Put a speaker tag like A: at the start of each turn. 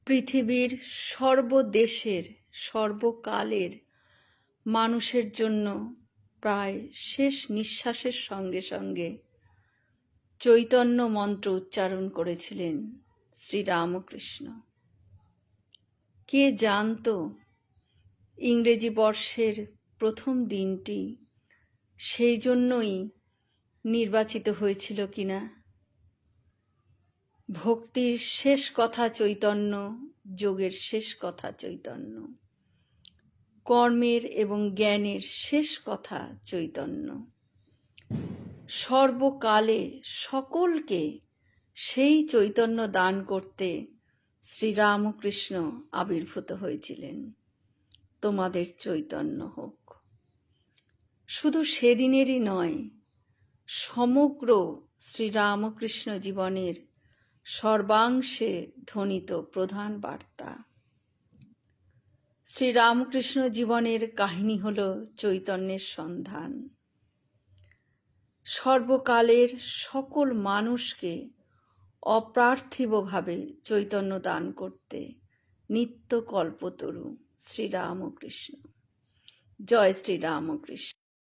A: পৃথিবীর সর্বদেশের সর্বকালের মানুষের জন্য প্রায় শেষ নিঃশ্বাসের সঙ্গে সঙ্গে চৈতন্য মন্ত্র উচ্চারণ করেছিলেন শ্রীরামকৃষ্ণ। কে জানত ইংরেজি বর্ষের প্রথম দিনটি সেই জন্যই নির্বাচিত হয়েছিল কিনা? ভক্তির শেষ কথা চৈতন্য, যোগের শেষ কথা চৈতন্য, কর্মের এবং জ্ঞানের শেষ কথা চৈতন্য। সর্বকালে সকলকে সেই চৈতন্য দান করতে শ্রীরামকৃষ্ণ আবির্ভূত হয়েছিলেন। তোমাদের চৈতন্য হোক। শুধু সেদিনেরই নয়, সমগ্র শ্রীরামকৃষ্ণ জীবনের সর্বাংশে ধ্বনিত প্রধান বার্তা। শ্রীরামকৃষ্ণ জীবনের কাহিনী হল চৈতন্যের সন্ধান। সর্বকালের সকল মানুষকে অপার্থিবভাবে চৈতন্য দান করতে নিত্য কল্পতরু শ্রীরামকৃষ্ণ। জয় শ্রীরামকৃষ্ণ।